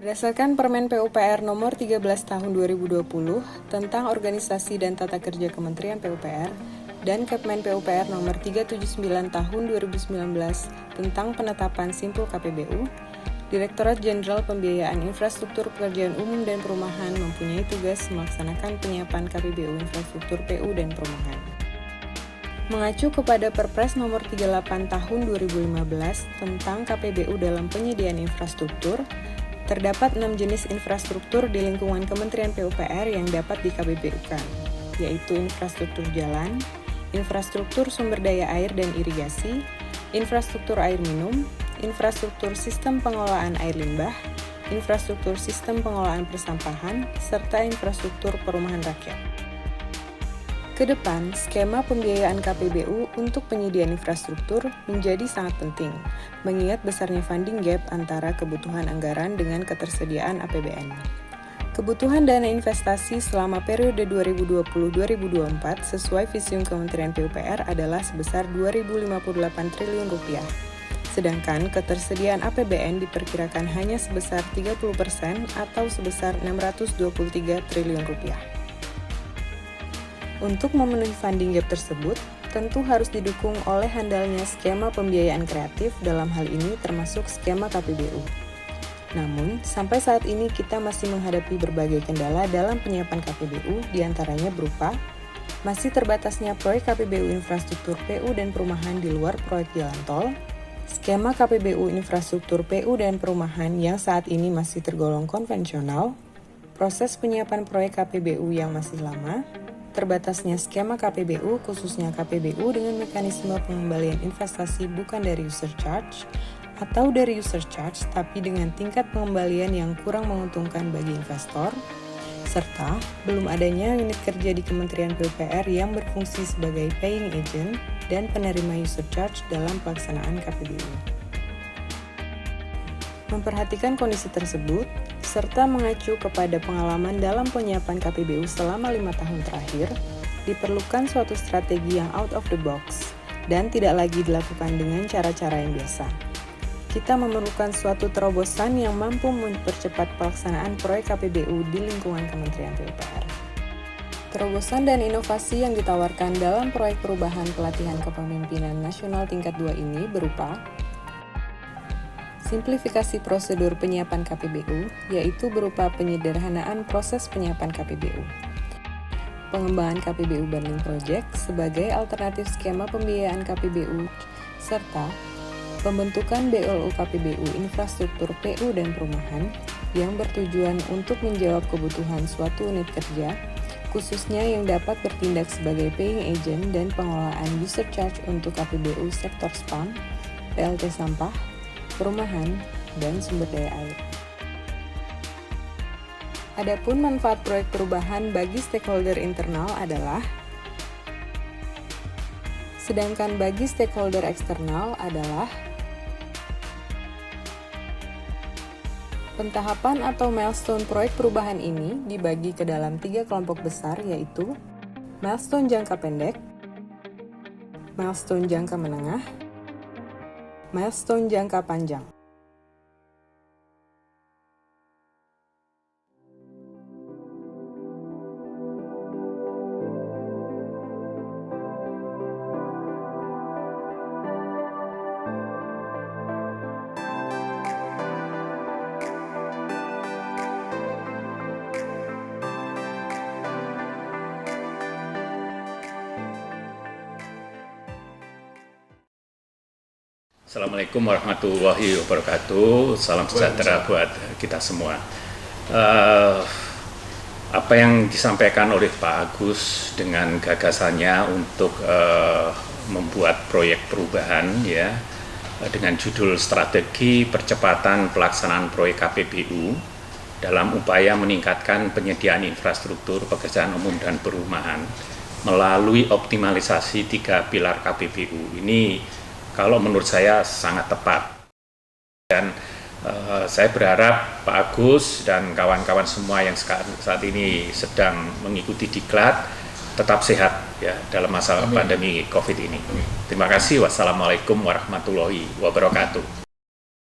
Berdasarkan Permen PUPR Nomor 13 Tahun 2020 tentang Organisasi dan Tata Kerja Kementerian PUPR dan Kepmen PUPR Nomor 379 Tahun 2019 tentang penetapan simpul KPBU, Direktorat Jenderal Pembiayaan Infrastruktur Pekerjaan Umum dan Perumahan mempunyai tugas melaksanakan penyiapan KPBU Infrastruktur PU dan Perumahan. Mengacu kepada Perpres Nomor 38 Tahun 2015 tentang KPBU dalam penyediaan infrastruktur, terdapat 6 jenis infrastruktur di lingkungan Kementerian PUPR yang dapat di-KPBU-kan, yaitu infrastruktur jalan, infrastruktur sumber daya air dan irigasi, infrastruktur air minum, infrastruktur sistem pengelolaan air limbah, infrastruktur sistem pengelolaan persampahan, serta infrastruktur perumahan rakyat. Kedepan, skema pembiayaan KPBU untuk penyediaan infrastruktur menjadi sangat penting, mengingat besarnya funding gap antara kebutuhan anggaran dengan ketersediaan APBN. Kebutuhan dana investasi selama periode 2020-2024 sesuai Visium Kementerian PUPR adalah sebesar Rp2.058 triliun, sedangkan ketersediaan APBN diperkirakan hanya sebesar 30% atau sebesar Rp623 triliun. Untuk memenuhi funding gap tersebut, tentu harus didukung oleh handalnya skema pembiayaan kreatif, dalam hal ini termasuk skema KPBU. Namun, sampai saat ini kita masih menghadapi berbagai kendala dalam penyiapan KPBU, diantaranya berupa masih terbatasnya proyek KPBU infrastruktur PU dan perumahan di luar proyek jalan tol, skema KPBU infrastruktur PU dan perumahan yang saat ini masih tergolong konvensional, proses penyiapan proyek KPBU yang masih lama, terbatasnya skema KPBU khususnya KPBU dengan mekanisme pengembalian investasi bukan dari user charge atau dari user charge tapi dengan tingkat pengembalian yang kurang menguntungkan bagi investor, serta belum adanya unit kerja di Kementerian PUPR yang berfungsi sebagai paying agent dan penerima user charge dalam pelaksanaan KPBU. Memperhatikan kondisi tersebut, serta mengacu kepada pengalaman dalam penyiapan KPBU selama 5 tahun terakhir, diperlukan suatu strategi yang out of the box dan tidak lagi dilakukan dengan cara-cara yang biasa. Kita memerlukan suatu terobosan yang mampu mempercepat pelaksanaan proyek KPBU di lingkungan Kementerian PUPR. Terobosan dan inovasi yang ditawarkan dalam proyek perubahan pelatihan kepemimpinan nasional tingkat 2 ini berupa simplifikasi prosedur penyiapan KPBU, yaitu berupa penyederhanaan proses penyiapan KPBU. Pengembangan KPBU Bundling Project sebagai alternatif skema pembiayaan KPBU, serta pembentukan BLU KPBU Infrastruktur PU dan Perumahan yang bertujuan untuk menjawab kebutuhan suatu unit kerja, khususnya yang dapat bertindak sebagai paying agent dan pengelolaan user charge untuk KPBU sektor spam, PLT sampah, perumahan, dan sumber daya air. Adapun manfaat proyek perubahan bagi stakeholder internal adalah, sedangkan bagi stakeholder eksternal adalah pentahapan atau milestone proyek perubahan ini dibagi ke dalam 3 kelompok besar, yaitu milestone jangka pendek, milestone jangka menengah, milestone jangka panjang. Assalamualaikum warahmatullahi wabarakatuh. Salam sejahtera buat kita semua. Apa yang disampaikan oleh Pak Agus dengan gagasannya untuk membuat proyek perubahan, ya, dengan judul Strategi Percepatan Pelaksanaan Proyek KPBU dalam upaya meningkatkan penyediaan infrastruktur pekerjaan umum dan perumahan melalui optimalisasi 3 pilar KPBU. Ini kalau menurut saya sangat tepat, dan saya berharap Pak Agus dan kawan-kawan semua yang saat ini sedang mengikuti diklat tetap sehat, ya, dalam masa pandemi COVID ini. Terima kasih. Wassalamualaikum warahmatullahi wabarakatuh.